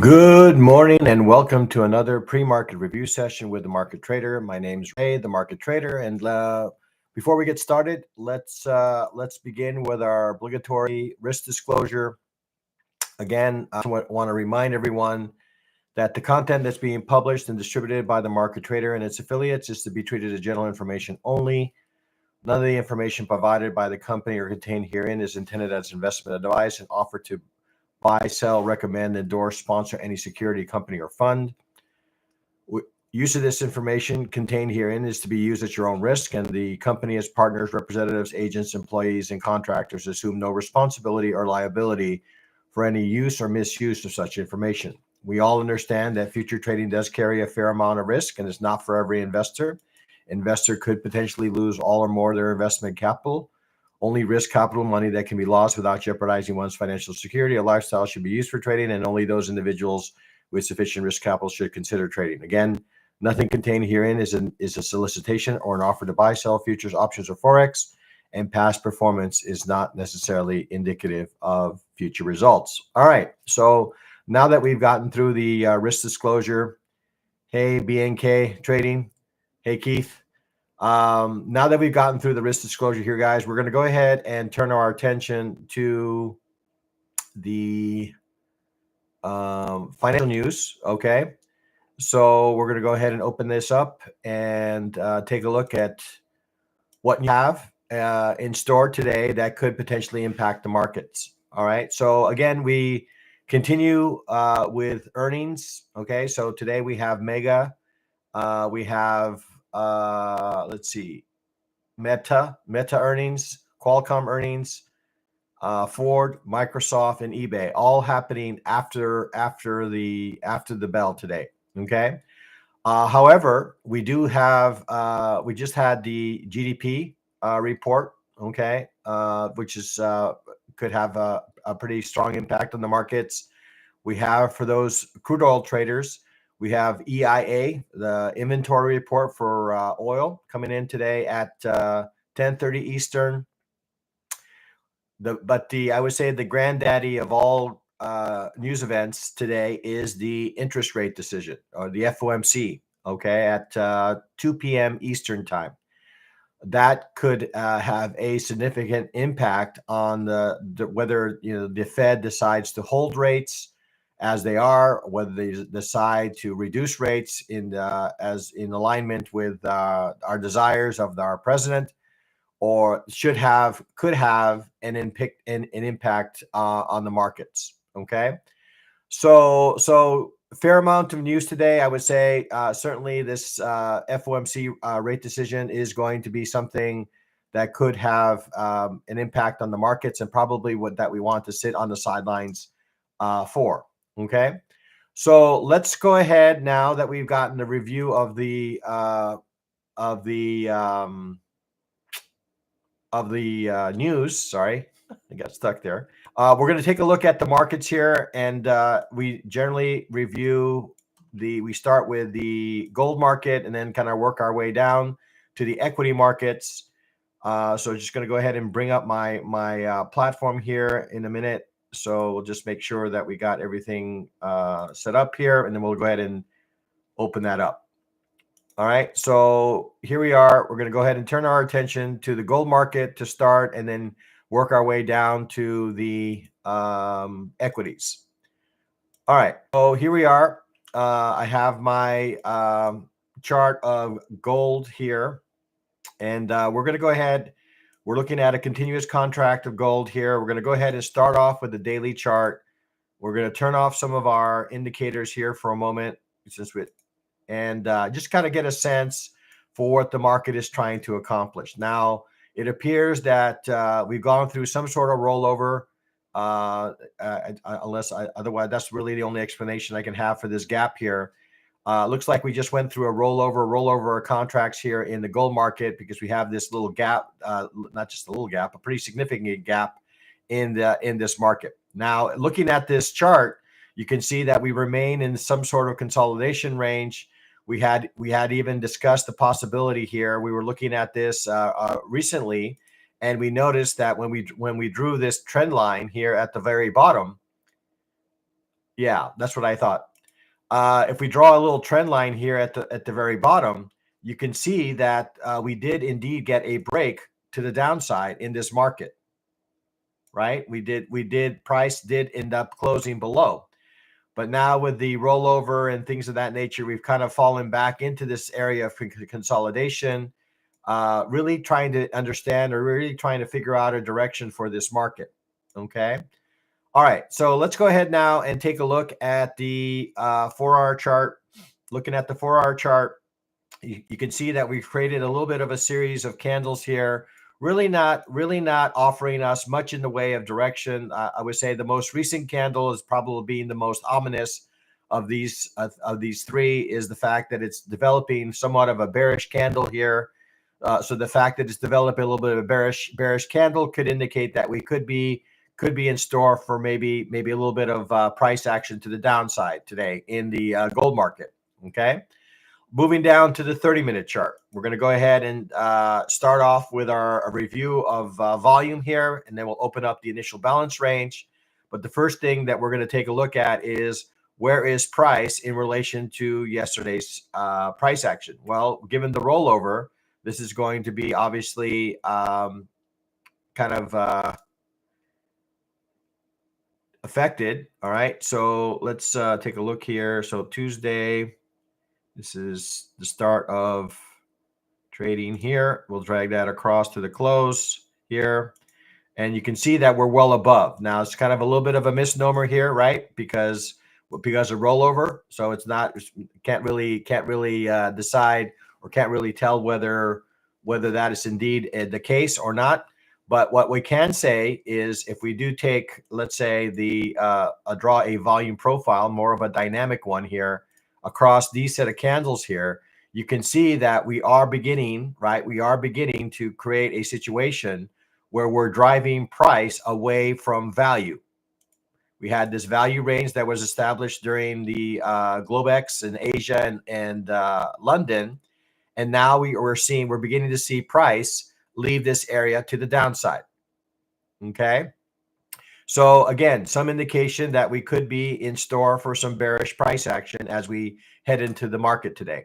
Good morning and welcome to another pre-market review session with the Market Trader. My name's Ray, the Market Trader, and before we get started, let's begin with our obligatory risk disclosure. Again, I want to remind everyone that the content that's being published and distributed by the Market Trader and its affiliates is to be treated as general information only. None of the information provided by the company or contained herein is intended as investment advice and offered to buy, sell, recommend, endorse, sponsor any security, company, or fund. Use of this information contained herein is to be used at your own risk, and the company, its partners, representatives, agents, employees, and contractors assume no responsibility or liability for any use or misuse of such information. We all understand that future trading does carry a fair amount of risk and is not for every investor. Investor could potentially lose all or more of their investment capital. Only risk capital money that can be lost without jeopardizing one's financial security or lifestyle should be used for trading, and only those individuals with sufficient risk capital should consider trading. Again, nothing contained herein is a solicitation or an offer to buy, sell futures, options, or Forex, and past performance is not necessarily indicative of future results. All right, so now that we've gotten through the risk disclosure, hey, BNK Trading, hey, Keith. Now that we've gotten through the risk disclosure here, guys, we're going to go ahead and turn our attention to the financial news. Okay. So we're going to go ahead and open this up and take a look at what you have in store today that could potentially impact the markets. All right. So again, we continue with earnings. Okay. So today we have Mega. We have, let's see, Meta earnings, Qualcomm earnings, Ford, Microsoft, and eBay, all happening after the bell today. Okay. However, we do have we just had the GDP report. Okay, which is could have a pretty strong impact on the markets. We have, for those crude oil traders, we have EIA, the inventory report for oil, coming in today at 10:30 Eastern. I would say the granddaddy of all news events today is the interest rate decision, or the FOMC. Okay, at 2 p.m. Eastern time. That could have a significant impact on the whether the Fed decides to hold rates as they are, whether they decide to reduce rates as in alignment with our desires of our president, or could have an impact on the markets. Okay, so fair amount of news today. I would say certainly this FOMC rate decision is going to be something that could have an impact on the markets, and probably that we want to sit on the sidelines for. Okay, so let's go ahead now that we've gotten the review of the news. Sorry, I got stuck there. We're going to take a look at the markets here, and we generally review we start with the gold market and then kind of work our way down to the equity markets. So just going to go ahead and bring up my platform here in a minute. So we'll just make sure that we got everything set up here, and then we'll go ahead and open that up. All right, so here we are. We're going to go ahead and turn our attention to the gold market to start, and then work our way down to the equities. All right, so here we are. I have my chart of gold here, and we're going to go ahead. We're looking at a continuous contract of gold here. We're going to go ahead and start off with the daily chart. We're going to turn off some of our indicators here for a moment, and just kind of get a sense for what the market is trying to accomplish. Now, it appears that we've gone through some sort of rollover, otherwise, that's really the only explanation I can have for this gap here. Looks like we just went through a rollover of contracts here in the gold market, because we have this little gap, not just a little gap, a pretty significant gap in this market. Now, looking at this chart, you can see that we remain in some sort of consolidation range. We had even discussed the possibility here. We were looking at this recently, and we noticed that when we drew this trend line here at the very bottom, Yeah, that's what I thought. If we draw a little trend line here at the very bottom, you can see that we did indeed get a break to the downside in this market, right? Price did end up closing below. But now with the rollover and things of that nature, we've kind of fallen back into this area of consolidation, really trying to understand or really trying to figure out a direction for this market. Okay. All right. So let's go ahead now and take a look at the 4-hour chart. Looking at the 4-hour chart, you can see that we've created a little bit of a series of candles here, really not offering us much in the way of direction. I would say the most recent candle is probably being the most ominous of these three, is the fact that it's developing somewhat of a bearish candle here. So the fact that it's developing a little bit of a bearish candle could indicate that we could be in store for maybe a little bit of price action to the downside today in the gold market. Okay. Moving down to the 30-minute chart, we're going to go ahead and start off with a review of volume here, and then we'll open up the initial balance range. But the first thing that we're going to take a look at is, where is price in relation to yesterday's price action? Well, given the rollover, this is going to be obviously kind of affected. All right, so let's take a look here. So Tuesday, this is the start of trading here. We'll drag that across to the close here. And you can see that we're well above. Now, it's kind of a little bit of a misnomer here, right? Because of rollover. So it's not, can't really decide, or can't really tell whether that is indeed the case or not. But what we can say is, if we do take, let's say, draw a volume profile, more of a dynamic one here, across these set of candles here, you can see that we are beginning, right? We are beginning to create a situation where we're driving price away from value. We had this value range that was established during the Globex in Asia and London. And now we're beginning to see price leave this area to the downside. Okay. So again, some indication that we could be in store for some bearish price action as we head into the market today.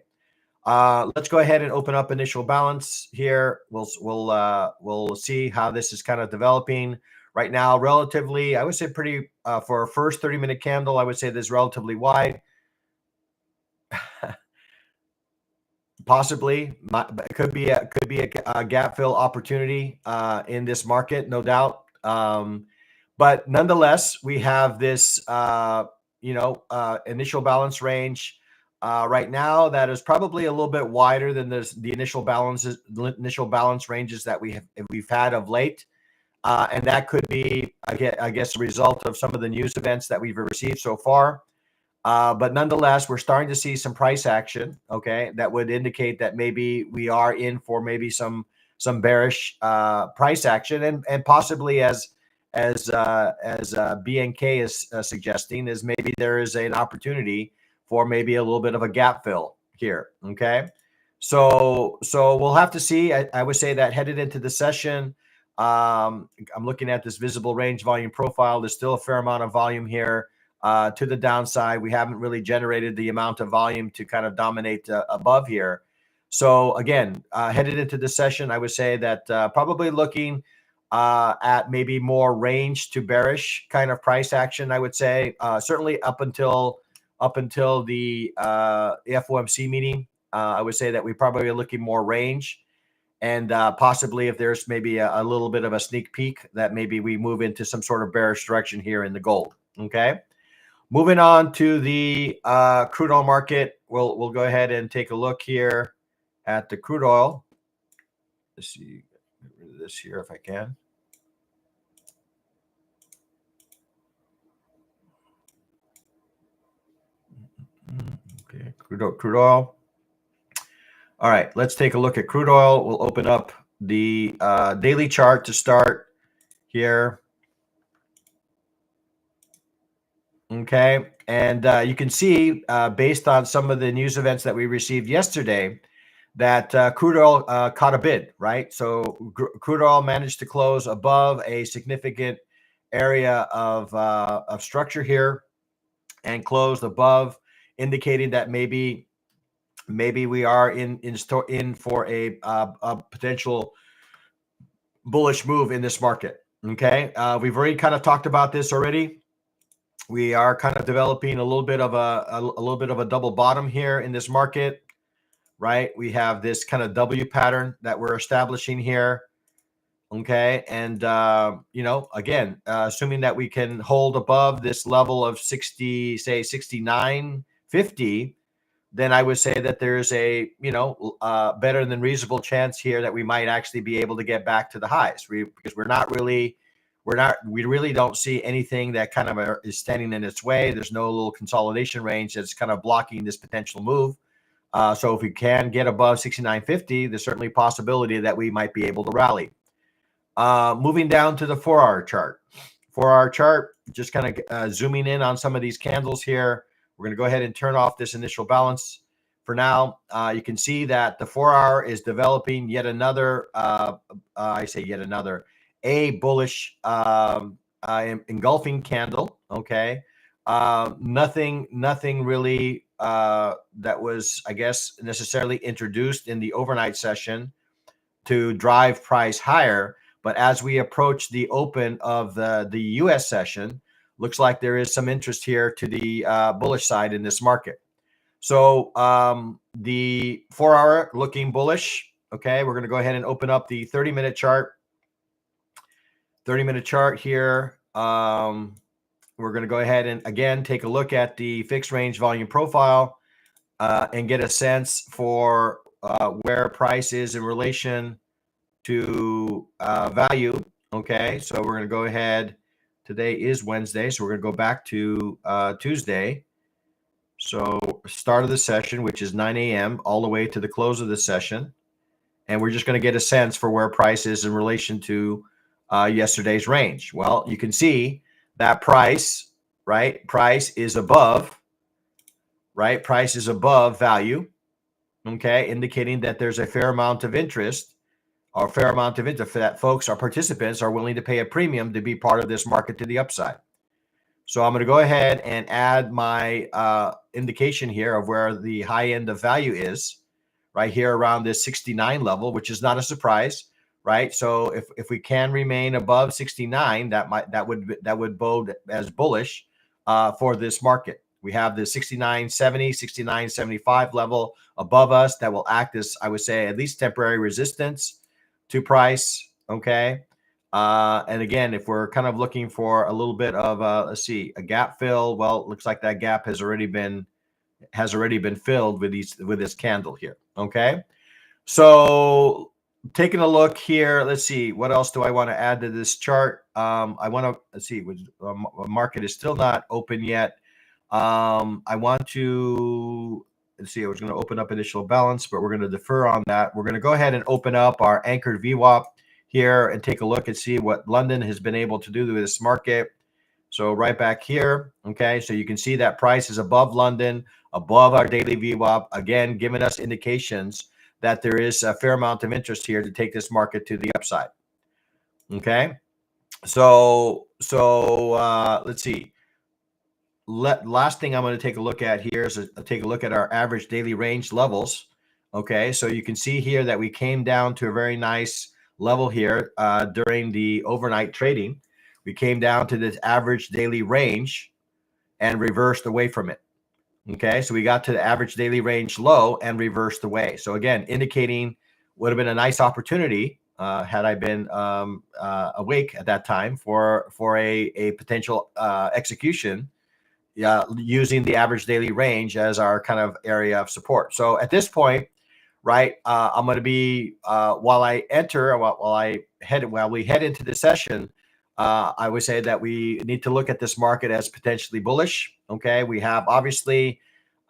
Let's go ahead and open up initial balance here. We'll see how this is kind of developing right now. Relatively, I would say pretty for a first 30-minute candle, I would say this is relatively wide. Possibly, it could be a gap fill opportunity in this market, no doubt. But nonetheless, we have this initial balance range right now that is probably a little bit wider than the initial balance ranges that we've had of late, and that could be, I guess, a result of some of the news events that we've received so far. But nonetheless, we're starting to see some price action. Okay, that would indicate that maybe we are in for maybe some bearish price action, and possibly as BNK is suggesting, is maybe there is an opportunity for maybe a little bit of a gap fill here. Okay. So we'll have to see. I would say that headed into the session, I'm looking at this visible range volume profile. There's still a fair amount of volume here to the downside. We haven't really generated the amount of volume to kind of dominate above here. So again, headed into the session, I would say that probably looking at maybe more range to bearish kind of price action. I would say certainly up until the FOMC meeting. I would say that we probably are looking more range, and possibly if there's maybe a little bit of a sneak peek, that maybe we move into some sort of bearish direction here in the gold. Okay. Moving on to the crude oil market, we'll go ahead and take a look here at the crude oil. Let's see, get rid of this here if I can. Okay, crude oil. All right, let's take a look at crude oil. We'll open up the daily chart to start here. Okay, and you can see based on some of the news events that we received yesterday, that crude oil caught a bid, right? So crude oil managed to close above a significant area of structure here. and closed above, indicating that maybe we are in for a potential bullish move in this market. Okay, we've already kind of talked about this already. We are kind of developing a little bit of a double bottom here in this market, right? We have this kind of W pattern that we're establishing here. Okay, and again, assuming that we can hold above this level of 60, say 69.50, then I would say that there's a better than reasonable chance here that we might actually be able to get back to the highs. Because we really don't see anything that kind of is standing in its way. There's no little consolidation range that's kind of blocking this potential move. So if we can get above 69.50, there's certainly a possibility that we might be able to rally. Moving down to the 4-hour chart. 4-hour chart, just kind of zooming in on some of these candles here. We're going to go ahead and turn off this initial balance for now. You can see that the 4-hour is developing yet another, a bullish engulfing candle. Okay. Nothing really that was, I guess, necessarily introduced in the overnight session to drive price higher. But as we approach the open of the U.S. session, looks like there is some interest here to the bullish side in this market. So the 4-hour looking bullish. Okay, we're going to go ahead and open up the 30-minute chart. 30-minute chart here. We're going to go ahead and, again, take a look at the fixed range volume profile and get a sense for where price is in relation to value. Okay, so we're going to go ahead. Today is Wednesday, so we're going to go back to Tuesday. So start of the session, which is 9 a.m., all the way to the close of the session. And we're just going to get a sense for where price is in relation to yesterday's range. Well, you can see that price, right? Price is above, right? Price is above value, okay? Indicating that there's a fair amount of interest or fair amount of interest that folks or participants are willing to pay a premium to be part of this market to the upside. So I'm going to go ahead and add my indication here of where the high end of value is, right here around this 69 level, which is not a surprise, right? So if we can remain above 69, that would bode as bullish for this market. We have the 69.70, 69.75 level above us that will act as, I would say, at least temporary resistance to price. Okay. And again, if we're kind of looking for a little bit of let's see, a gap fill, well, it looks like that gap has already been filled with this candle here. Okay. So taking a look here, let's see, what else do I want to add to this chart? I want to, let's see, market is still not open yet. I want to, let's see, I was going to open up initial balance, but we're going to defer on that. We're going to go ahead and open up our anchored VWAP here and take a look and see what London has been able to do to this market. So right back here, okay, so you can see that price is above London, above our daily VWAP, again, giving us indications that there is a fair amount of interest here to take this market to the upside. Okay, so let's see. Last thing I'm going to take a look at here is take a look at our average daily range levels. Okay, so you can see here that we came down to a very nice level here during the overnight trading. We came down to this average daily range and reversed away from it. Okay, so we got to the average daily range low and reversed away. So again, indicating would have been a nice opportunity had I been awake at that time for a potential execution using the average daily range as our kind of area of support. So at this point, right, I'm going to be while we head into the session, I would say that we need to look at this market as potentially bullish. Okay, we have obviously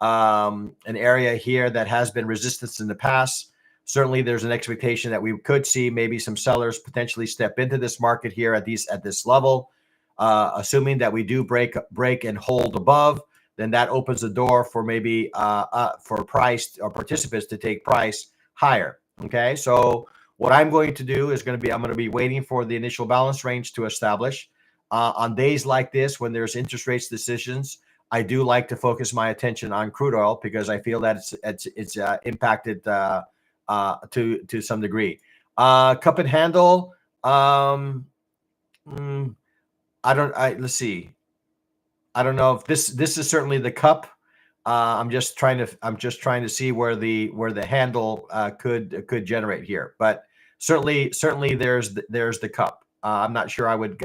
an area here that has been resistance in the past. Certainly, there's an expectation that we could see maybe some sellers potentially step into this market here at this level. Assuming that we do break and hold above, then that opens the door for maybe for price or participants to take price higher. Okay, so what I'm going to do is I'm going to be waiting for the initial balance range to establish. On days like this, when there's interest rates decisions, I do like to focus my attention on crude oil because I feel that it's impacted to some degree. Cup and handle. Let's see. I don't know if this is certainly the cup. I'm just trying to see where the handle could generate here, but certainly there's the cup. I'm not sure I would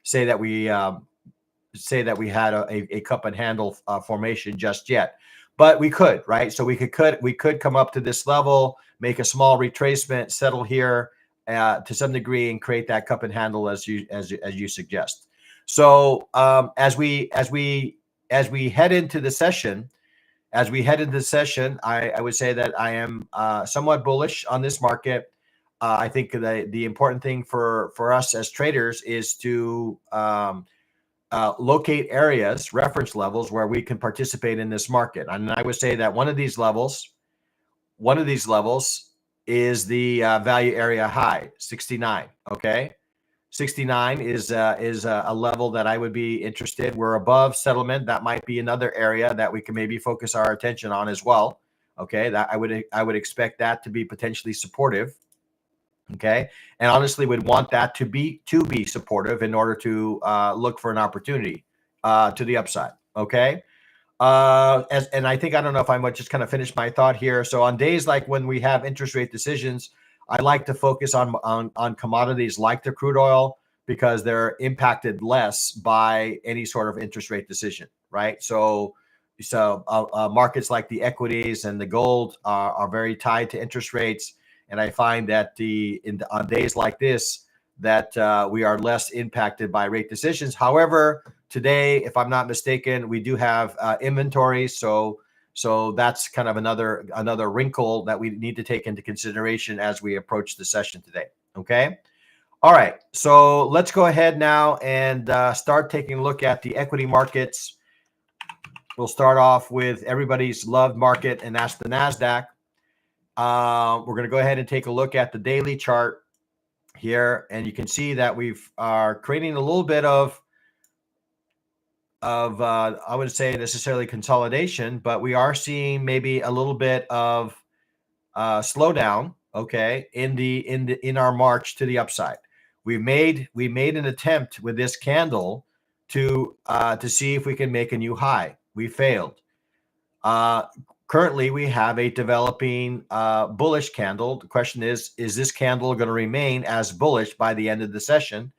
say that we had a cup and handle formation just yet, but we could, right? So we could come up to this level, make a small retracement, settle here to some degree, and create that cup and handle as you suggest. So as we head into the session, I would say that I am somewhat bullish on this market. I think the important thing for us as traders is to locate areas, reference levels where we can participate in this market. And I would say that one of these levels is the value area high, 69. Okay, 69 is a level that I would be interested. We're above settlement. That might be another area that we can maybe focus our attention on as well. Okay, that I would expect that to be potentially supportive. Okay, and honestly would want that to be supportive in order to look for an opportunity to the upside. Okay, and I think, I don't know if I might just kind of finish my thought here. So on days like when we have interest rate decisions, I like to focus on commodities like the crude oil because they're impacted less by any sort of interest rate decision, right? So markets like the equities and the gold are very tied to interest rates. And I find that on days like this, that we are less impacted by rate decisions. However, today, if I'm not mistaken, we do have inventory. So that's kind of another wrinkle that we need to take into consideration as we approach the session today. Okay. All right. So let's go ahead now and start taking a look at the equity markets. We'll start off with everybody's loved market, and that's the NASDAQ. We're going to go ahead and take a look at the daily chart here, and you can see that we are creating a little bit of I wouldn't say necessarily consolidation, but we are seeing maybe a little bit of slowdown. Okay, in our march to the upside, we made an attempt with this candle to see if we can make a new high. We failed. Currently, we have a developing bullish candle. The question is this candle going to remain as bullish by the end of the session,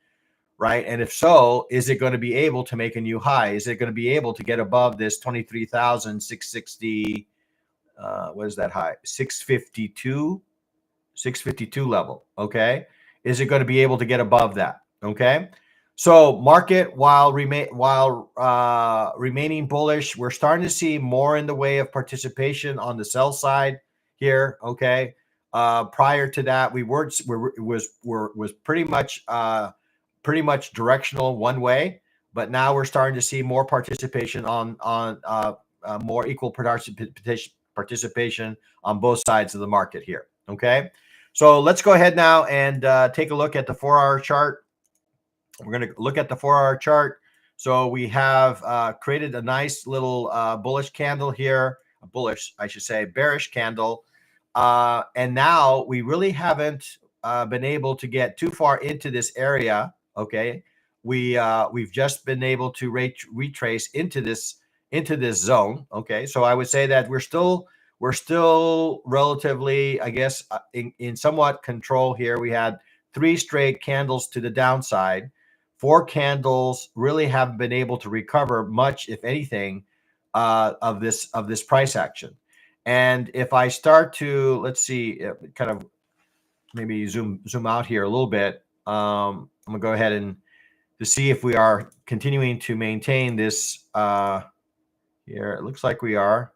right? And if so, is it going to be able to make a new high? Is it going to be able to get above this 23,660? What is that high? 652 level. Okay, is it going to be able to get above that? Okay. So market, while remaining bullish, we're starting to see more in the way of participation on the sell side here. Okay. Prior to that, was pretty much directional one way, but now we're starting to see more participation on more equal participation on both sides of the market here. Okay. So let's go ahead now and take a look at the 4-hour chart. We're going to look at the 4-hour chart. So we have created a nice little bullish candle here, bearish candle. And now we really haven't been able to get too far into this area. Okay. We've just been able to retrace into this zone. Okay. So I would say that we're still relatively, I guess, in somewhat control here. We had 3 straight candles to the downside. 4 candles really haven't been able to recover much, if anything, of this price action. And if I start to, let's see, kind of maybe zoom out here a little bit, I'm gonna go ahead and to see if we are continuing to maintain this here. It looks like we are.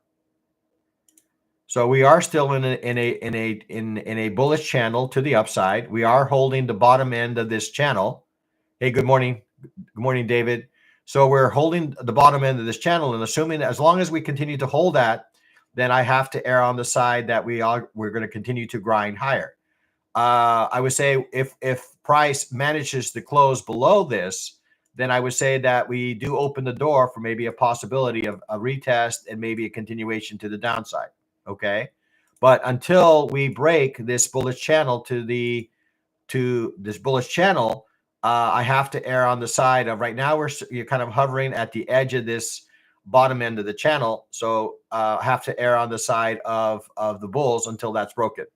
So we are still in a bullish channel to the upside. We are holding the bottom end of this channel. Hey, good morning. Good morning, David. So we're holding the bottom end of this channel, and assuming that as long as we continue to hold that, then I have to err on the side that we're going to continue to grind higher. I would say if price manages to close below this, then I would say that we do open the door for maybe a possibility of a retest and maybe a continuation to the downside. Okay. But until we break this bullish channel I have to err on the side of right now you're kind of hovering at the edge of this bottom end of the channel. So I have to err on the side of the bulls until that's broken.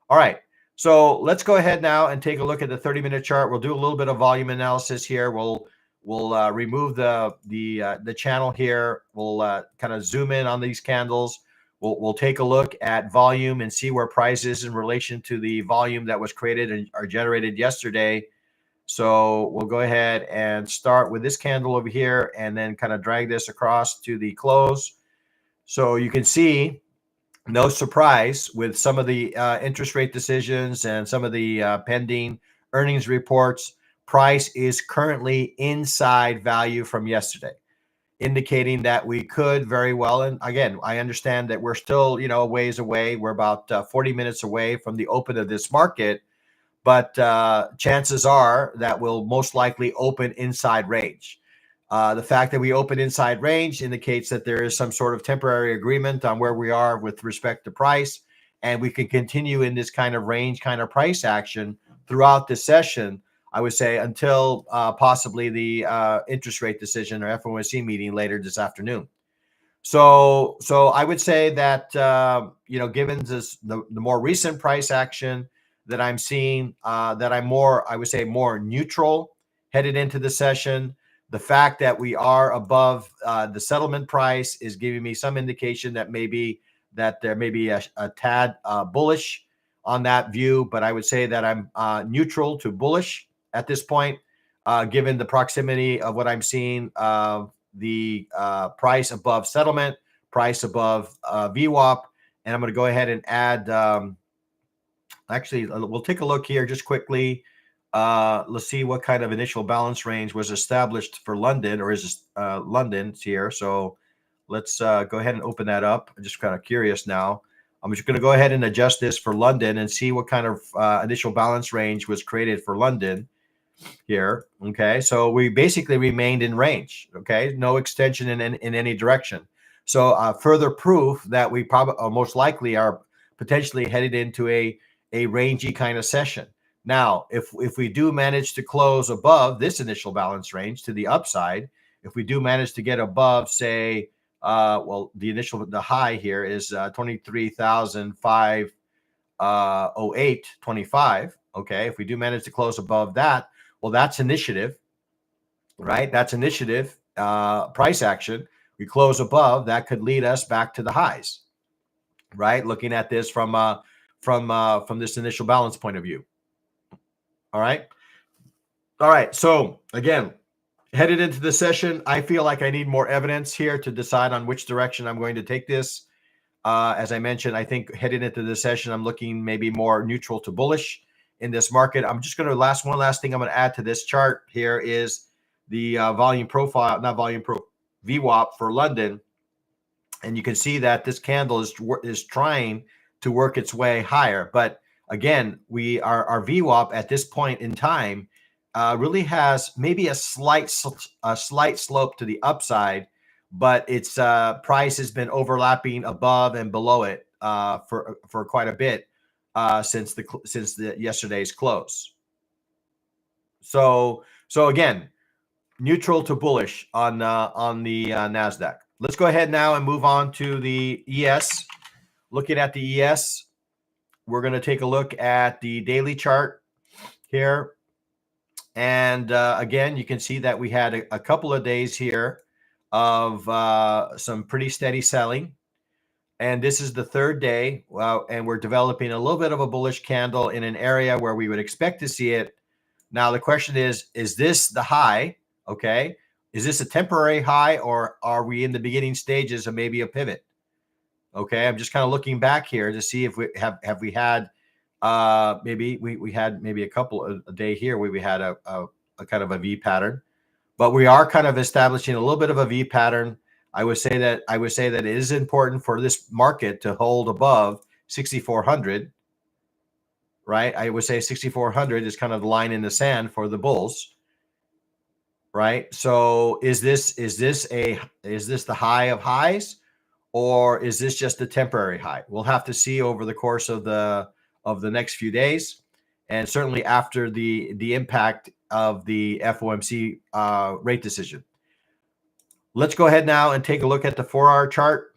All right. So let's go ahead now and take a look at the 30-minute chart. We'll do a little bit of volume analysis here. We'll remove the channel here. We'll kind of zoom in on these candles. We'll take a look at volume and see where price is in relation to the volume that was created and or generated yesterday. So we'll go ahead and start with this candle over here and then kind of drag this across to the close. So you can see, no surprise with some of the interest rate decisions and some of the pending earnings reports, price is currently inside value from yesterday, indicating that we could very well, and again, I understand that we're still, a ways away. We're about 40 minutes away from the open of this market, but chances are that we'll most likely open inside range. The fact that we open inside range indicates that there is some sort of temporary agreement on where we are with respect to price, and we can continue in this kind of range, kind of price action throughout this session, I would say, until possibly the interest rate decision or FOMC meeting later this afternoon. So I would say that, given the more recent price action that I'm seeing, that I'm more, I would say, more neutral headed into the session. The fact that we are above the settlement price is giving me some indication that there may be a tad bullish on that view, but I would say that I'm neutral to bullish at this point, given the proximity of what I'm seeing of the price above settlement, price above VWAP, and I'm going to go ahead and add. Actually, we'll take a look here just quickly. Let's see what kind of initial balance range was established for London, or is this London's here. So let's go ahead and open that up. I'm just kind of curious now. I'm just going to go ahead and adjust this for London and see what kind of initial balance range was created for London here. Okay, so we basically remained in range. Okay, no extension in any direction. So further proof that we probably most likely are potentially headed into a rangy kind of session. Now, if we do manage to close above this initial balance range to the upside, if we do manage to get above, say, the high here is 23,508.25. Okay, if we do manage to close above that, well, that's initiative, right? That's initiative price action. We close above, that could lead us back to the highs, right? Looking at this from this initial balance point of view. All right. So again, headed into the session, I feel like I need more evidence here to decide on which direction I'm going to take this. As I mentioned, I think headed into the session, I'm looking maybe more neutral to bullish in this market. I'm just going to one last thing I'm going to add to this chart here is the volume profile, VWAP for London. And you can see that this candle is trying to work its way higher. But again, our VWAP at this point in time really has maybe a slight slope to the upside, but its price has been overlapping above and below it for quite a bit since yesterday's close. So again, neutral to bullish on the Nasdaq. Let's go ahead now and move on to the ES. Looking at the ES, we're going to take a look at the daily chart here. And again, you can see that we had a couple of days here of some pretty steady selling. And this is the third day. And we're developing a little bit of a bullish candle in an area where we would expect to see it. Now, the question is this the high? Okay. Is this a temporary high, or are we in the beginning stages of maybe a pivot? Okay, I'm just kind of looking back here to see if we had maybe we had maybe a couple of a day here where we had a kind of a V pattern, but we are kind of establishing a little bit of a V pattern. I would say that it is important for this market to hold above 6,400, right? I would say 6,400 is kind of the line in the sand for the bulls. right? So is this the high of highs, or is this just a temporary high? We'll have to see over the course of the next few days, and certainly after the impact of the FOMC rate decision. Let's go ahead now and take a look at the 4-hour chart.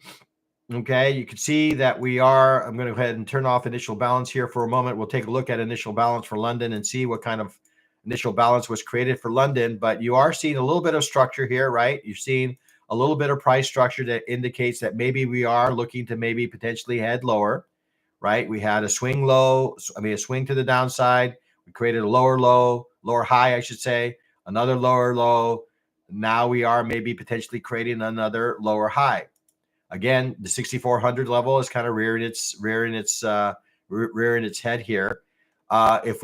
Okay, you can see that I'm going to go ahead and turn off initial balance here for a moment. We'll take a look at initial balance for London and see what kind of initial balance was created for London. But you are seeing a little bit of structure here, right? You're seeing a little bit of price structure that indicates that maybe we are looking to maybe potentially head lower, right? We had a swing low, a swing to the downside. We created a lower low, lower high, I should say, another lower low. Now we are maybe potentially creating another lower high. Again, the 6,400 level is kind of rearing its head here. If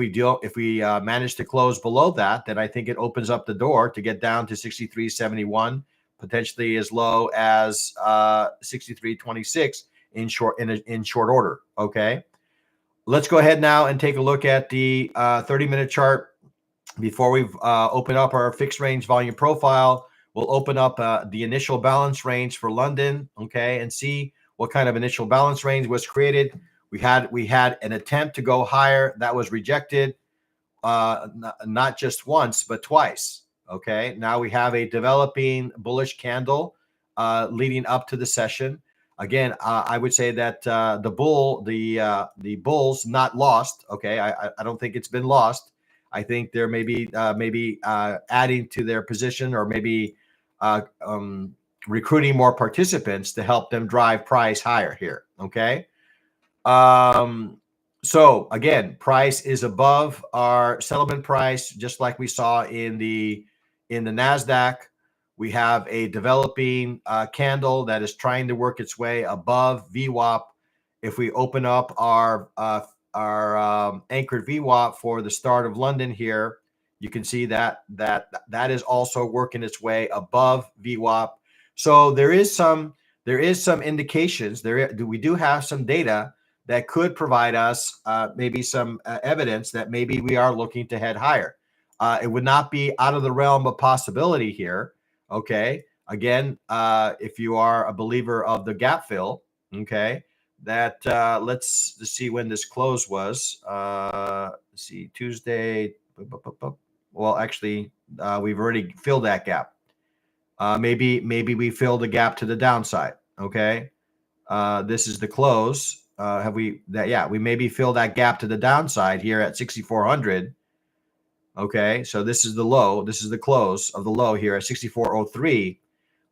we manage to close below that, then I think it opens up the door to get down to 63.71, potentially as low as 63.26 in short order. Okay, let's go ahead now and take a look at the 30-minute chart before we open up our fixed range volume profile. We'll open up the initial balance range for London, okay, and see what kind of initial balance range was created. We had an attempt to go higher that was rejected, not just once but twice. Okay, now we have a developing bullish candle leading up to the session. Again, I would say that the bulls not lost. Okay, I don't think it's been lost. I think they're maybe adding to their position, or maybe recruiting more participants to help them drive price higher here. Okay. So again, price is above our settlement price, just like we saw in the NASDAQ. We have a developing candle that is trying to work its way above VWAP. If we open up our anchored VWAP for the start of London here, you can see that is also working its way above VWAP. So there is some indications there. We do have some data that could provide us maybe some evidence that maybe we are looking to head higher. It would not be out of the realm of possibility here. Okay, again, if you are a believer of the gap fill, okay, that let's see when this close was. Let's see, Tuesday. Well, actually, we've already filled that gap. Maybe we filled the gap to the downside. Okay, this is the close. Have we that? Yeah, we maybe fill that gap to the downside here at 6,400. Okay, so this is the low. This is the close of the low here at 64.03.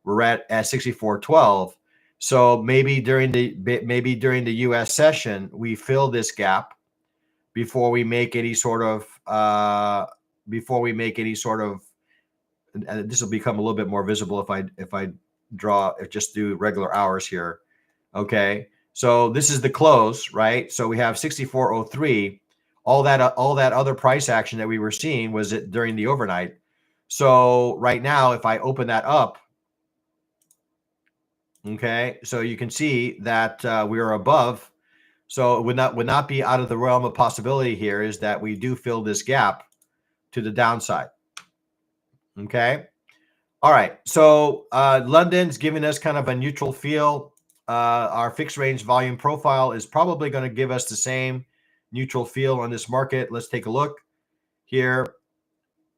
We're at 64.12. So maybe during the U.S. session, we fill this gap before we make any sort of this will become a little bit more visible if I just do regular hours here. Okay, so this is the close, right? So we have 64.03. All that other price action that we were seeing was during the overnight. So right now, if I open that up, okay, so you can see that we are above. So it would not be out of the realm of possibility here is that we do fill this gap to the downside. Okay. All right. So London's giving us kind of a neutral feel. Our fixed range volume profile is probably going to give us the same neutral feel on this market. Let's take a look here.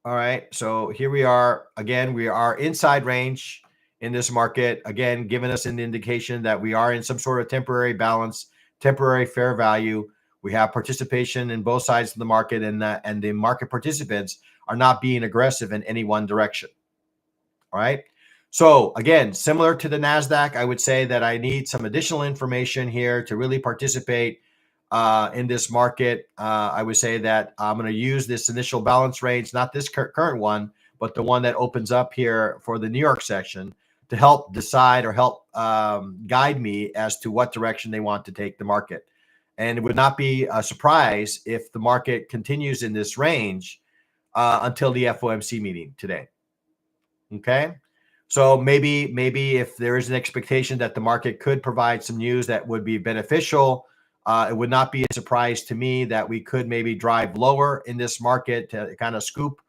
All right. So here we are. Again, we are inside range in this market. Again, giving us an indication that we are in some sort of temporary balance, temporary fair value. We have participation in both sides of the market, and the market participants are not being aggressive in any one direction. All right. So again, similar to the NASDAQ, I would say that I need some additional information here to really participate in this market. I would say that I'm going to use this initial balance range, not this current one, but the one that opens up here for the New York section, to help decide or help guide me as to what direction they want to take the market. And it would not be a surprise if the market continues in this range until the FOMC meeting today. Okay. So maybe if there is an expectation that the market could provide some news that would be beneficial, it would not be a surprise to me that we could maybe drive lower in this market to kind of scoop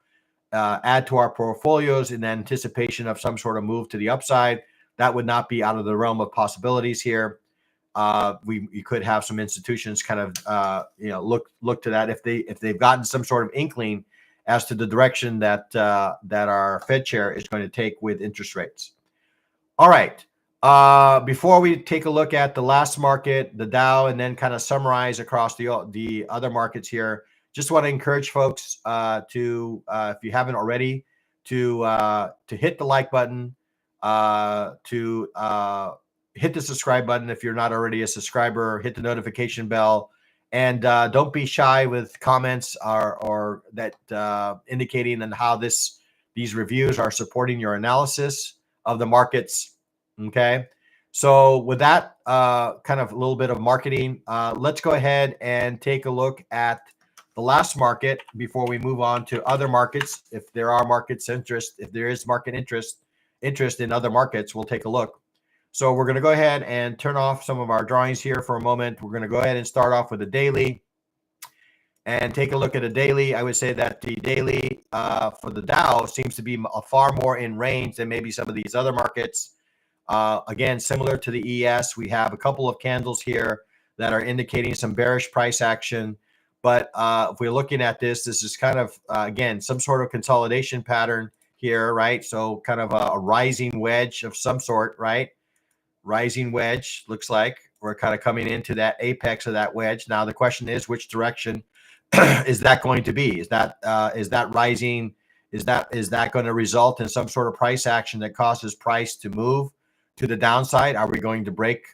add to our portfolios in anticipation of some sort of move to the upside. That would not be out of the realm of possibilities here. We could have some institutions kind of look to that if they've gotten some sort of inkling as to the direction that our Fed chair is going to take with interest rates. All right. Before we take a look at the last market, the Dow, and then kind of summarize across the other markets here, just want to encourage folks to, if you haven't already, to hit the like button, to hit the subscribe button if you're not already a subscriber, hit the notification bell, and don't be shy with comments or that indicating on how these reviews are supporting your analysis of the markets. Okay. So with that kind of a little bit of marketing, let's go ahead and take a look at the last market before we move on to other markets. If there are if there is market interest in other markets, we'll take a look. So we're going to go ahead and turn off some of our drawings here for a moment. We're going to go ahead and start off with the daily and take a look at a daily. I would say that the daily for the Dow seems to be far more in range than maybe some of these other markets. Again, similar to the ES, we have a couple of candles here that are indicating some bearish price action. But if we're looking at this is kind of, again, some sort of consolidation pattern here, right? So kind of a rising wedge of some sort, right? Rising wedge looks like we're kind of coming into that apex of that wedge. Now, the question is, which direction is that going to be? Is that rising? Is that going to result in some sort of price action that causes price to move to the downside? Are we going to break?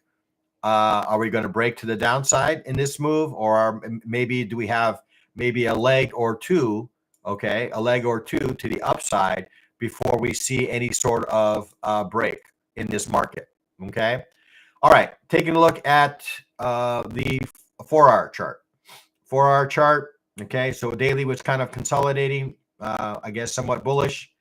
Are we going to break to the downside in this move, or maybe do we have maybe a leg or two? Okay, a leg or two to the upside before we see any sort of break in this market. Okay. All right. Taking a look at the 4-hour chart. 4-hour chart. Okay. So daily was kind of consolidating, I guess, somewhat bullish.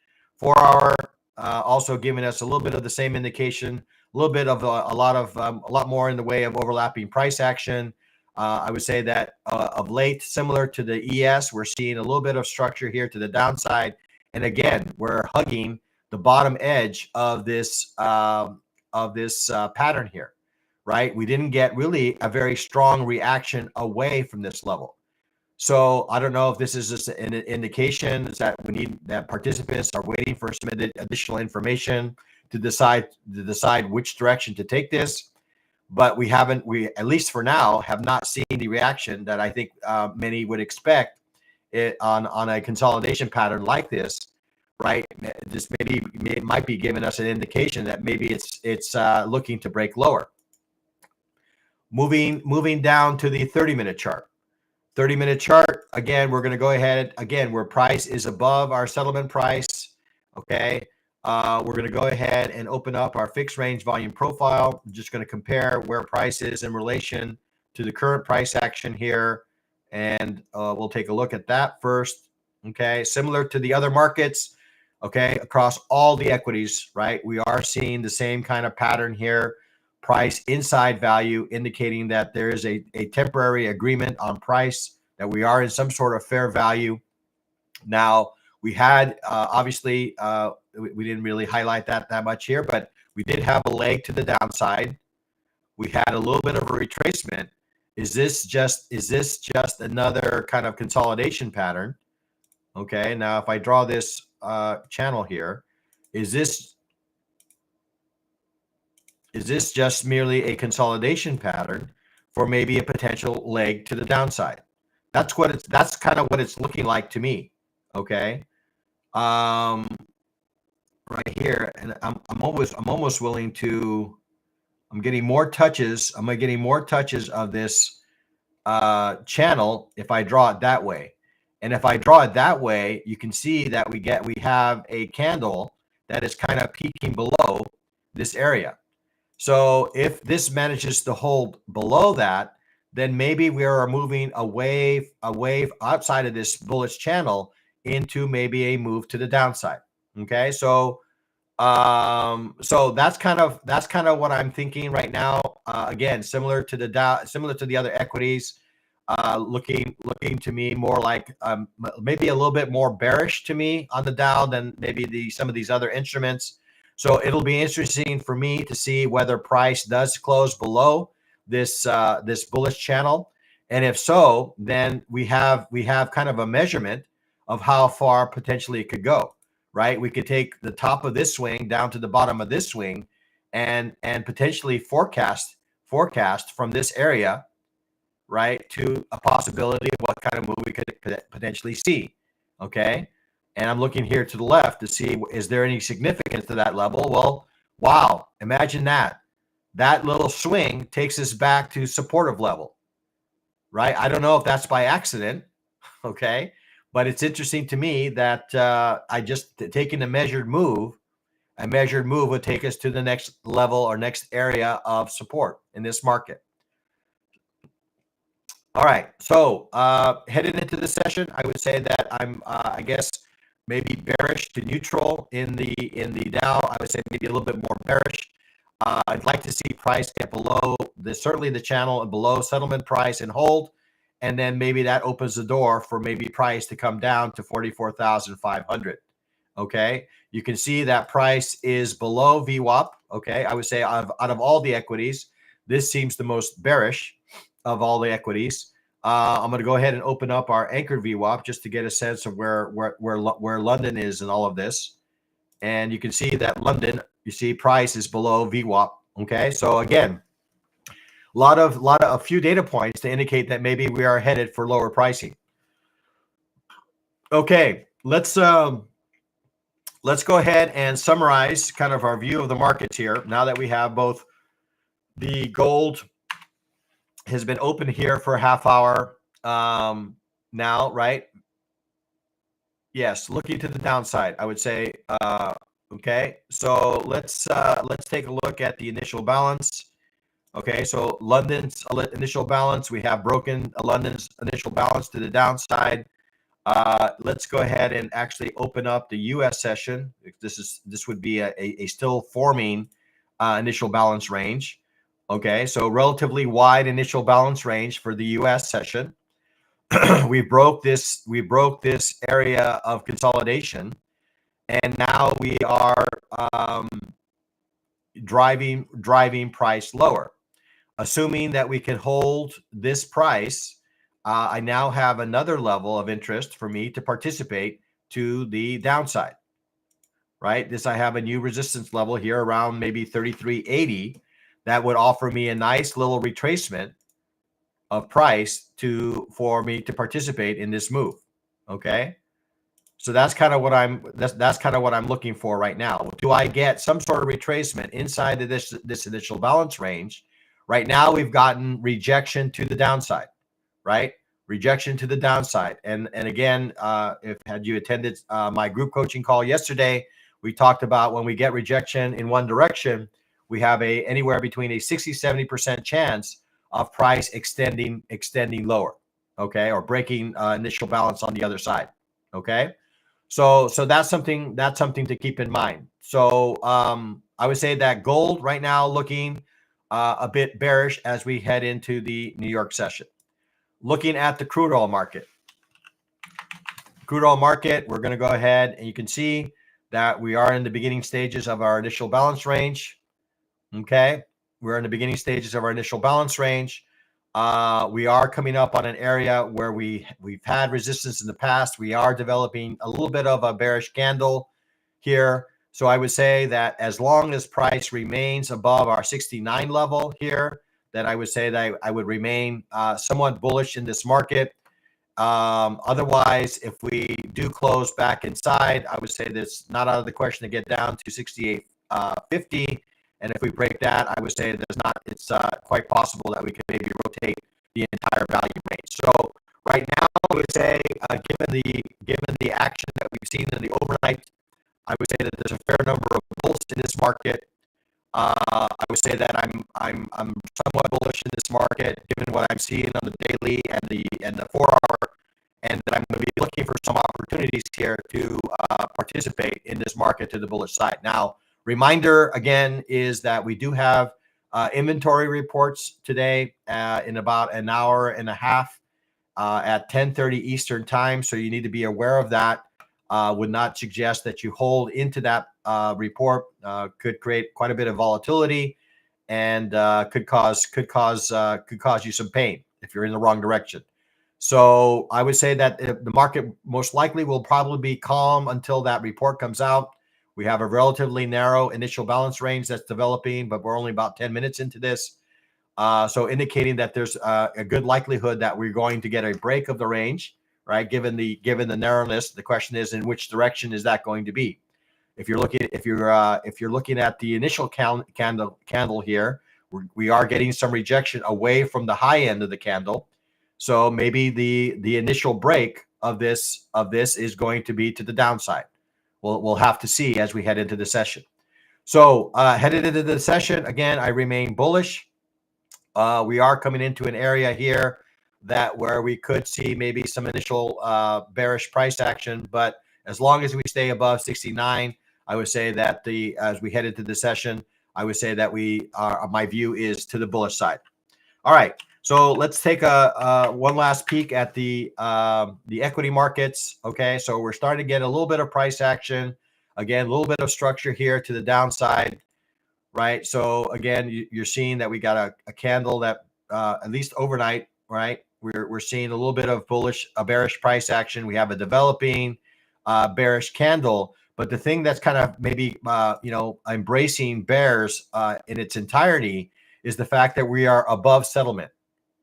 4-hour also giving us a little bit of the same indication, a little bit of a lot more in the way of overlapping price action. I would say that of late, similar to the ES, we're seeing a little bit of structure here to the downside. And again, we're hugging the bottom edge of this pattern here, right? We didn't get really a very strong reaction away from this level. So I don't know if this is just an indication that that participants are waiting for some additional information to decide which direction to take this. But we at least for now, have not seen the reaction that I think many would expect on a consolidation pattern like this. Right, this might be giving us an indication that maybe it's looking to break lower. Moving down to the 30-minute chart. 30-minute chart. Again, we're going to go ahead where price is above our settlement price. Okay, we're going to go ahead and open up our fixed range volume profile. I'm just going to compare where price is in relation to the current price action here, and we'll take a look at that first. Okay, similar to the other markets. Okay, across all the equities, right? We are seeing the same kind of pattern here. Price inside value, indicating that there is a temporary agreement on price, that we are in some sort of fair value. Now, we had, obviously, we didn't really highlight that much here, but we did have a leg to the downside. We had a little bit of a retracement. Is this just another kind of consolidation pattern? Okay, now if I draw this channel here, is this just merely a consolidation pattern for maybe a potential leg to the downside? That's kind of what it's looking like to me. Okay, right here, and I'm almost willing to. I'm getting more touches. I'm getting more touches of this channel if I draw it that way. And if I draw it that way, you can see that we have a candle that is kind of peaking below this area. So if this manages to hold below that, then maybe we are moving a wave outside of this bullish channel into maybe a move to the downside. Okay, so that's kind of what I'm thinking right now. Again, similar to the Dow, similar to the other equities. looking to me more like maybe a little bit more bearish to me on the Dow than maybe some of these other instruments. So it'll be interesting for me to see whether price does close below this this bullish channel, and if so, then we have kind of a measurement of how far potentially it could go. Right, we could take the top of this swing down to the bottom of this swing, and potentially forecast from this area, right, to a possibility of what kind of move we could potentially see. Okay. And I'm looking here to the left to see, is there any significance to that level? Well, wow. Imagine that. That little swing takes us back to supportive level, right? I don't know if that's by accident. Okay. But it's interesting to me that I just taking a measured move would take us to the next level or next area of support in this market. All right, so headed into the session, I would say that I'm, I guess, maybe bearish to neutral in the Dow. I would say maybe a little bit more bearish. I'd like to see price get below certainly the channel and below settlement price and hold, and then maybe that opens the door for maybe price to come down to 44,500. Okay, you can see that price is below VWAP. Okay, I would say out of all the equities, this seems the most bearish of all the equities. I'm going to go ahead and open up our anchored VWAP just to get a sense of where London is in all of this. And you can see that London, you see price is below VWAP. Okay, so again, a few data points to indicate that maybe we are headed for lower pricing. Okay, let's go ahead and summarize kind of our view of the markets here. Now that we have both the gold has been open here for a half hour now, right? Yes, looking to the downside, I would say. Okay, so let's take a look at the initial balance. Okay, so London's initial balance, we have broken London's initial balance to the downside. Let's go ahead and actually open up the U.S. session. This would be a still forming initial balance range. Okay, so relatively wide initial balance range for the U.S. session. we broke this area of consolidation, and now we are driving price lower. Assuming that we can hold this price, I now have another level of interest for me to participate to the downside. Right, I have a new resistance level here around maybe 33.80. That would offer me a nice little retracement of price for me to participate in this move. Okay, so that's kind of what I'm looking for right now. Do I get some sort of retracement inside of this initial balance range? Right now, we've gotten rejection to the downside, right? Rejection to the downside, and again, had you attended my group coaching call yesterday, we talked about when we get rejection in one direction, we have anywhere between a 60-70% chance of price extending lower, okay, or breaking initial balance on the other side. Okay, so that's something to keep in mind. So I would say that gold right now looking a bit bearish as we head into the New York session. Looking at the crude oil market. We're going to go ahead and you can see that we are in the beginning stages of our initial balance range. Okay, we're in the beginning stages of our initial balance range. We are coming up on an area where we've had resistance in the past. We are developing a little bit of a bearish candle here. So I would say that as long as price remains above our 69 level here, that I would say that I would remain somewhat bullish in this market. Otherwise, if we do close back inside, I would say that's not out of the question to get down to 68.50. And if we break that, I would say it's quite possible that we could maybe rotate the entire value range. So right now, I would say, given the action that we've seen in the overnight, I would say that there's a fair number of bulls in this market. I would say that I'm somewhat bullish in this market, given what I'm seeing on the daily and the 4-hour, and that I'm going to be looking for some opportunities here to participate in this market to the bullish side. Now, reminder again is that we do have inventory reports today in about an hour and a half, at 10:30 Eastern time. So you need to be aware of that. Would not suggest that you hold into that report. Could create quite a bit of volatility, and could cause you some pain if you're in the wrong direction. So I would say that the market most likely will probably be calm until that report comes out. We have a relatively narrow initial balance range that's developing, but we're only about 10 minutes into this. So indicating that there's a good likelihood that we're going to get a break of the range, right? Given the narrowness, the question is, in which direction is that going to be? If you're looking at the initial candle here, we are getting some rejection away from the high end of the candle. So maybe the initial break of this is going to be to the downside. We'll have to see as we head into the session. So headed into the session, again, I remain bullish. We are coming into an area here where we could see maybe some initial bearish price action, but as long as we stay above 69, I would say that as we head into the session, I would say that my view is to the bullish side. All right, so let's take one last peek at the equity markets. Okay, so we're starting to get a little bit of price action. Again, a little bit of structure here to the downside, right? So again, you're seeing that we got a candle that at least overnight, right? We're seeing a little bit of bearish price action. We have a developing bearish candle, but the thing that's kind of maybe embracing bears in its entirety is the fact that we are above settlement,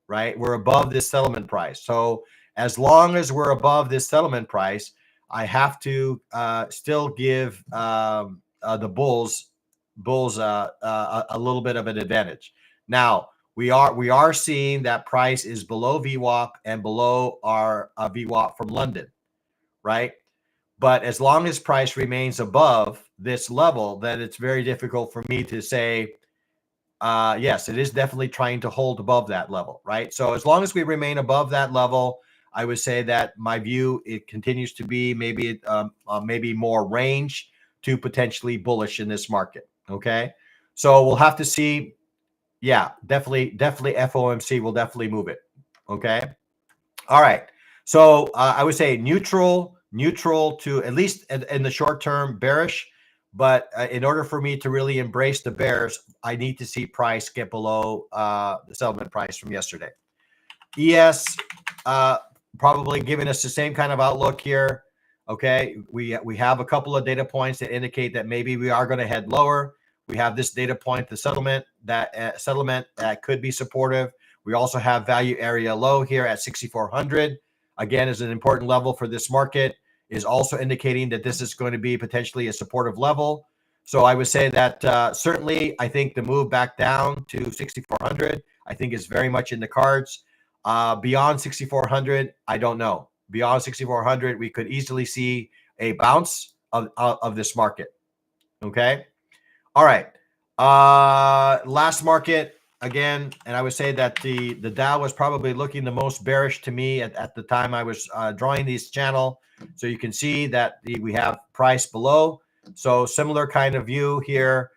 right? We're above this settlement price. So as long as we're above this settlement price, I have to still give the bulls a little bit of an advantage. Now we are seeing that price is below VWAP and below our VWAP from London, right? But as long as price remains above this level, then it's very difficult for me to say, yes, it is definitely trying to hold above that level, right? So as long as we remain above that level, I would say that my view, it continues to be maybe more range to potentially bullish in this market. Okay, so we'll have to see. Yeah, definitely FOMC will definitely move it. Okay, all right. So I would say neutral to, at least in the short term, bearish. But in order for me to really embrace the bears, I need to see price get below the settlement price from yesterday. ES probably giving us the same kind of outlook here. Okay, we have a couple of data points that indicate that maybe we are going to head lower. We have this data point, the settlement that could be supportive. We also have value area low here at 6,400. Again, is an important level for this market, is also indicating that this is going to be potentially a supportive level. So I would say that certainly I think the move back down to 6,400, I think is very much in the cards. Beyond 6,400, I don't know. Beyond 6,400, we could easily see a bounce of this market. Okay. All right. Last market again, and I would say that the Dow was probably looking the most bearish to me at the time I was drawing this channel. So you can see that we have price below. So similar kind of view here,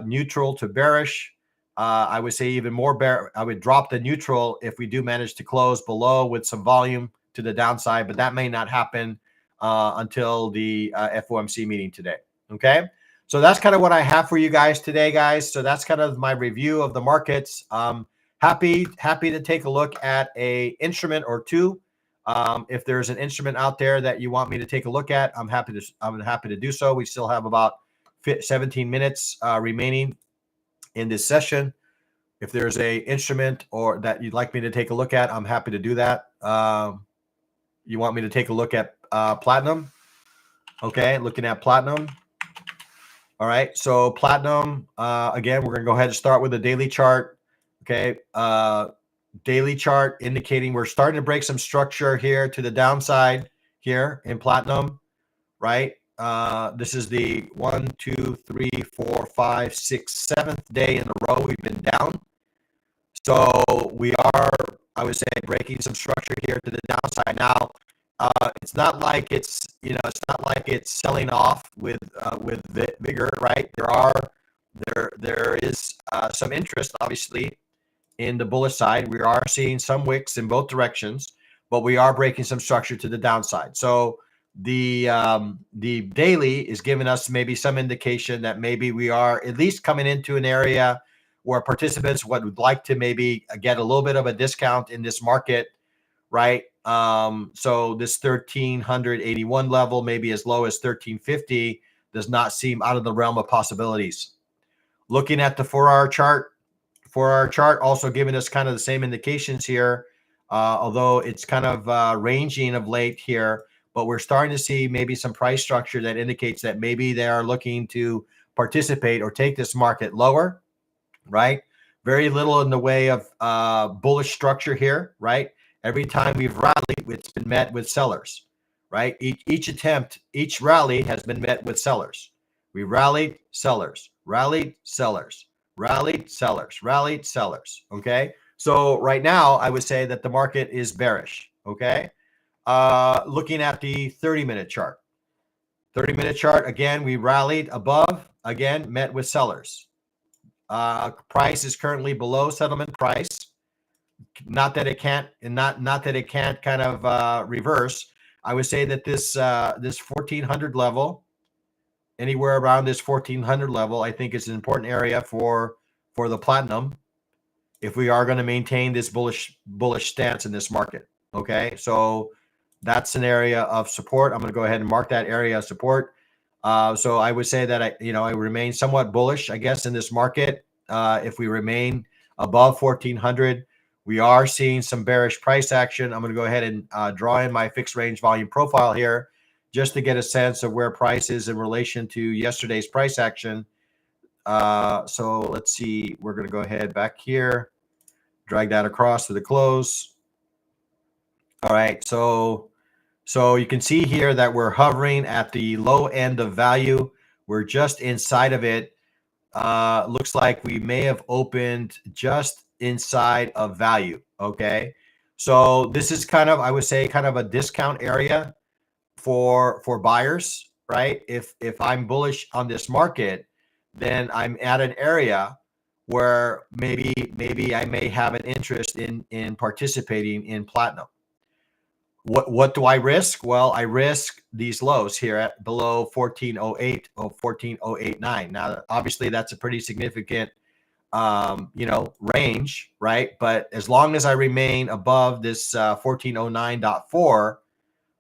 neutral to bearish. I would say even more bear. I would drop the neutral if we do manage to close below with some volume to the downside, but that may not happen until the FOMC meeting today. Okay, so that's kind of what I have for you guys today, guys. So that's kind of my review of the markets. Happy to take a look at a instrument or two. If there's an instrument out there that you want me to take a look at, I'm happy to do so. We still have about 17 minutes remaining in this session. If there's a instrument or that you'd like me to take a look at, I'm happy to do that. You want me to take a look at platinum? Okay, looking at platinum. All right, so platinum, again, we're going to go ahead and start with the daily chart. Okay, daily chart indicating we're starting to break some structure here to the downside here in platinum, right? This is the 1, 2, 3, 4, 5, 6, 7th day in a row we've been down. So we are, I would say, breaking some structure here to the downside. Now, it's not like it's selling off with vigor, right? There is some interest, obviously, in the bullish side. We are seeing some wicks in both directions, but we are breaking some structure to the downside. So the daily is giving us maybe some indication that maybe we are at least coming into an area where participants would like to maybe get a little bit of a discount in this market, right? So this 1381 level, maybe as low as 1350, does not seem out of the realm of possibilities. Looking at the 4-hour chart, also giving us kind of the same indications here, although it's kind of ranging of late here, but we're starting to see maybe some price structure that indicates that maybe they are looking to participate or take this market lower, right? Very little in the way of bullish structure here, right? Every time we've rallied, it's been met with sellers, right? Each rally has been met with sellers. We rallied, sellers, rallied, sellers, rallied, sellers, rallied, sellers. Okay. So right now, I would say that the market is bearish. Okay. Looking at the 30-minute chart. 30-minute chart, again, we rallied above, again, met with sellers. Price is currently below settlement price. Not that it can't, and not that it can't kind of reverse. I would say that this 1400 level, anywhere around this 1400 level, I think is an important area for the platinum if we are going to maintain this bullish stance in this market. Okay, so that's an area of support. I'm going to go ahead and mark that area of support. So I would say that I remain somewhat bullish, I guess, in this market. If we remain above 1400, we are seeing some bearish price action. I'm going to go ahead and draw in my fixed range volume profile here just to get a sense of where price is in relation to yesterday's price action. So let's see. We're going to go ahead back here, drag that across to the close. All right. So you can see here that we're hovering at the low end of value. We're just inside of it. Looks like we may have opened just inside of value. Okay. So this is kind of, I would say, kind of a discount area for buyers, right? If I'm bullish on this market, then I'm at an area where maybe I may have an interest in participating in platinum. What do I risk? Well, I risk these lows here at below 1408 or 14089. Now, obviously, that's a pretty significant range, right? But as long as I remain above this 1409.4,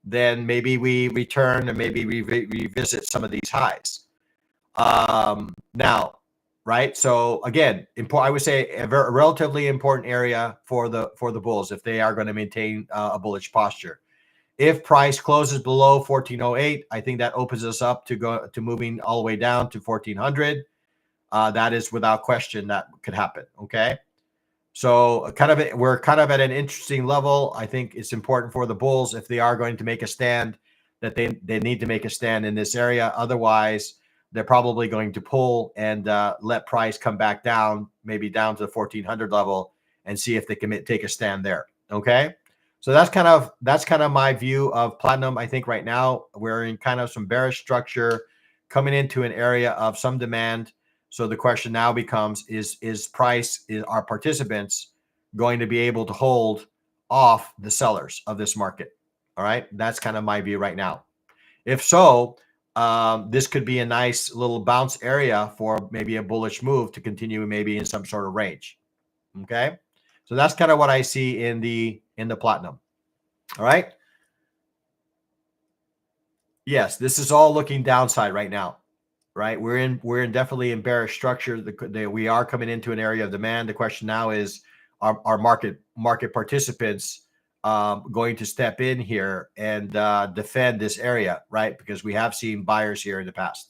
then maybe we return and maybe revisit some of these highs. Now, right? So again, I would say a relatively important area for the bulls if they are going to maintain a bullish posture. If price closes below 1408, I think that opens us up to moving all the way down to 1400. That is without question that could happen. Okay. So we're kind of at an interesting level. I think it's important for the bulls, if they are going to make a stand, that they need to make a stand in this area. Otherwise, they're probably going to pull and let price come back down, maybe down to the 1400 level, and see if they can take a stand there. Okay. So that's kind of my view of platinum. I think right now we're in kind of some bearish structure coming into an area of some demand. So the question now becomes, are participants going to be able to hold off the sellers of this market? All right. That's kind of my view right now. If so, this could be a nice little bounce area for maybe a bullish move to continue maybe in some sort of range. Okay. So that's kind of what I see in the platinum. All right. Yes, this is all looking downside right now. Right. We're definitely in bearish structure. We are coming into an area of demand. The question now is, are market participants going to step in here and defend this area, right? Because we have seen buyers here in the past.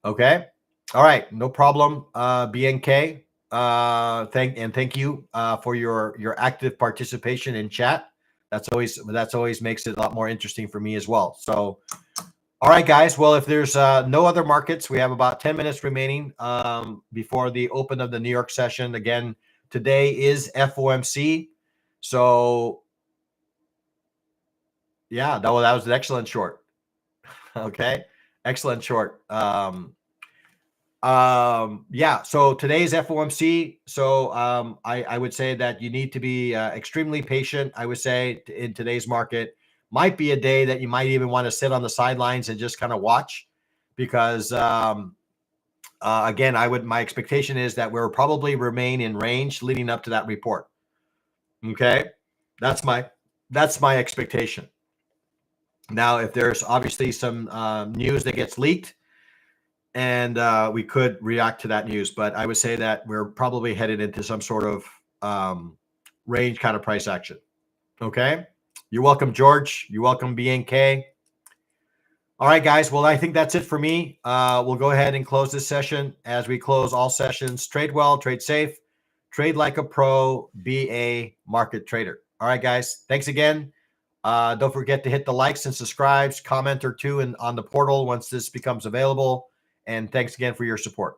Okay. All right. No problem. BNK. Thank you for your active participation in chat. That's always makes it a lot more interesting for me as well. So, all right, guys. Well, if there's no other markets, we have about 10 minutes remaining before the open of the New York session. Again, today is FOMC. So, yeah, that was an excellent short. Okay, excellent short. Yeah. So today's FOMC. So I would say that you need to be extremely patient. I would say in today's market might be a day that you might even want to sit on the sidelines and just kind of watch, because again, my expectation is that we'll probably remain in range leading up to that report. Okay, that's my expectation. Now, if there's obviously some news that gets leaked, and we could react to that news, but I would say that we're probably headed into some sort of range kind of price action. Okay, you're welcome, George. You're welcome, BNK. All right, guys. Well, I think that's it for me. We'll go ahead and close this session. As we close all sessions, trade well, trade safe, trade like a pro, be a market trader. All right, guys. Thanks again. Don't forget to hit the likes and subscribes, comment or two on the portal once this becomes available. And thanks again for your support.